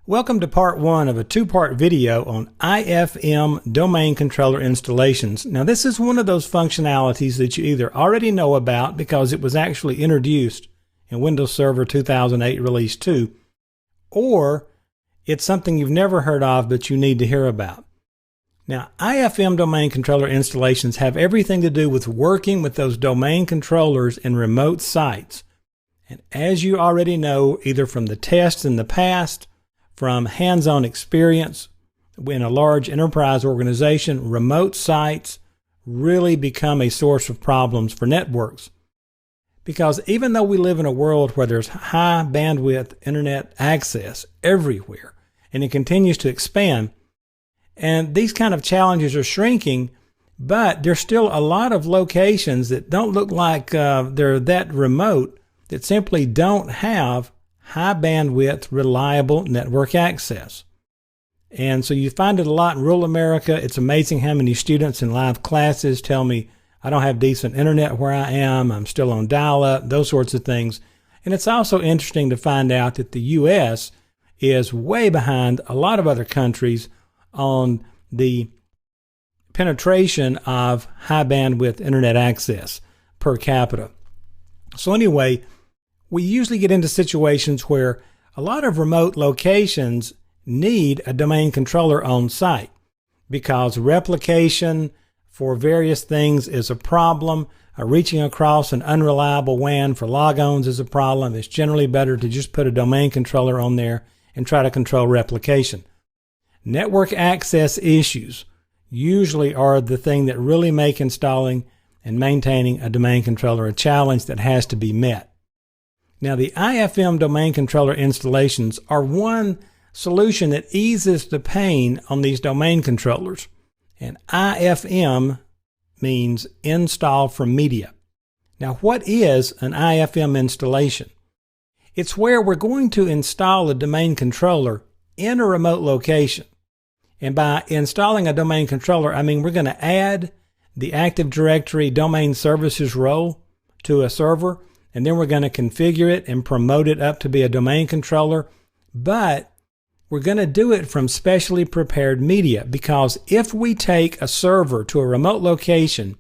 Welcome to part one of a two-part video on IFM domain controller installations. Now this is one of those functionalities that you either already know about because it was actually introduced in Windows Server 2008 Release 2, or it's something you've never heard of but you need to hear about. Now IFM domain controller installations have everything to do with working with those domain controllers in remote sites. And as you already know, either from the tests in the past, from hands-on experience in a large enterprise organization, remote sites really become a source of problems for networks. Because even though we live in a world where there's high bandwidth internet access everywhere, and it continues to expand, and these kind of challenges are shrinking, but there's still a lot of locations that don't look like they're that remote that simply don't have high bandwidth, reliable network access. And so you find it a lot in rural America. It's amazing how many students in live classes tell me, I don't have decent internet where I am, I'm still on dial-up, those sorts of things. And it's also interesting to find out that the U.S. is way behind a lot of other countries on the penetration of high bandwidth internet access per capita. So anyway, we usually get into situations where a lot of remote locations need a domain controller on site because replication for various things is a problem. Reaching across an unreliable WAN for logons is a problem. It's generally better to just put a domain controller on there and try to control replication. Network access issues usually are the thing that really make installing and maintaining a domain controller a challenge that has to be met. Now, the IFM domain controller installations are one solution that eases the pain on these domain controllers. And IFM means install from media. Now, what is an IFM installation? It's where we're going to install a domain controller in a remote location. And by installing a domain controller, I mean we're going to add the Active Directory domain services role to a server, and then we're going to configure it and promote it up to be a domain controller. But we're going to do it from specially prepared media, because if we take a server to a remote location,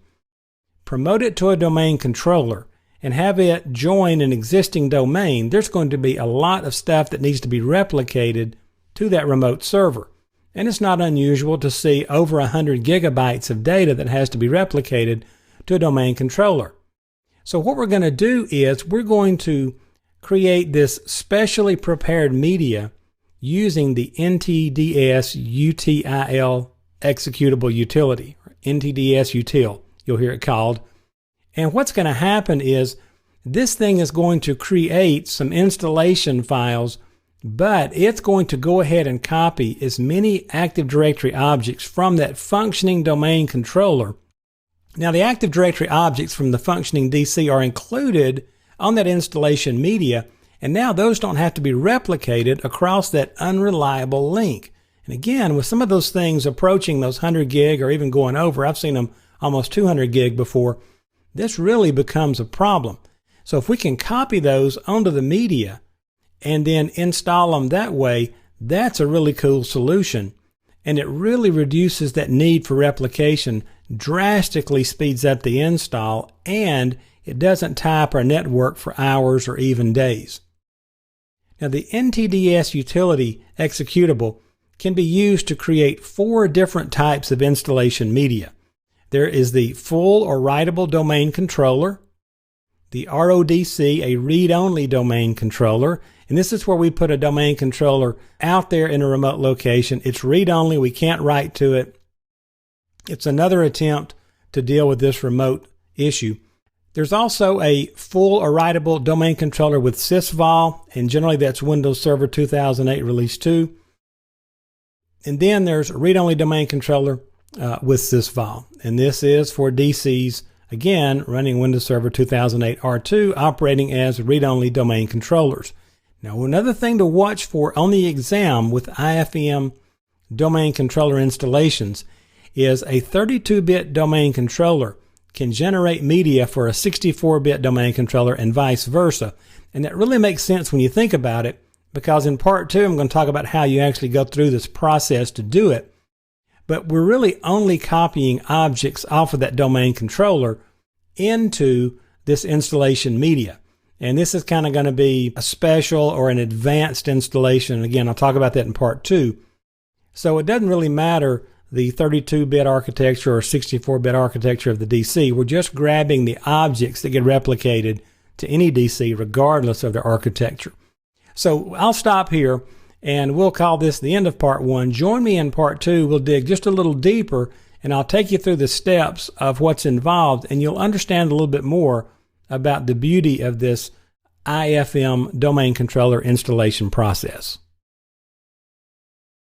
promote it to a domain controller, and have it join an existing domain, there's going to be a lot of stuff that needs to be replicated to that remote server. And it's not unusual to see over 100 gigabytes of data that has to be replicated to a domain controller. So what we're going to do is we're going to create this specially prepared media using the NTDS util executable utility, or NTDS util, you'll hear it called. And what's going to happen is this thing is going to create some installation files, but it's going to go ahead and copy as many Active Directory objects from that functioning domain controller. Now, the Active Directory objects from the functioning DC are included on that installation media, and now those don't have to be replicated across that unreliable link. And again, with some of those things approaching those 100 gig or even going over, I've seen them almost 200 gig before, this really becomes a problem. So if we can copy those onto the media and then install them that way, that's a really cool solution. And it really reduces that need for replication, drastically speeds up the install, and it doesn't tie up our network for hours or even days. Now, the NTDS utility executable can be used to create 4 different types of installation media. There is the full or writable domain controller, the RODC, a read-only domain controller, and this is where we put a domain controller out there in a remote location. It's read-only, we can't write to it. It's another attempt to deal with this remote issue. There's also a full or writable domain controller with sysvol, and generally that's Windows Server 2008 Release 2. And then there's a read-only domain controller with sysvol, and this is for DCs, again, running Windows Server 2008 R2, operating as read-only domain controllers. Now, another thing to watch for on the exam with IFM domain controller installations is a 32-bit domain controller can generate media for a 64-bit domain controller and vice versa. And that really makes sense when you think about it, because in part 2, I'm going to talk about how you actually go through this process to do it. But we're really only copying objects off of that domain controller into this installation media. And this is kind of going to be a special or an advanced installation. Again, I'll talk about that in part 2. So it doesn't really matter the 32-bit architecture or 64-bit architecture of the DC. We're just grabbing the objects that get replicated to any DC regardless of their architecture. So I'll stop here and we'll call this the end of part 1. Join me in part 2. We'll dig just a little deeper and I'll take you through the steps of what's involved, and you'll understand a little bit more about the beauty of this IFM domain controller installation process.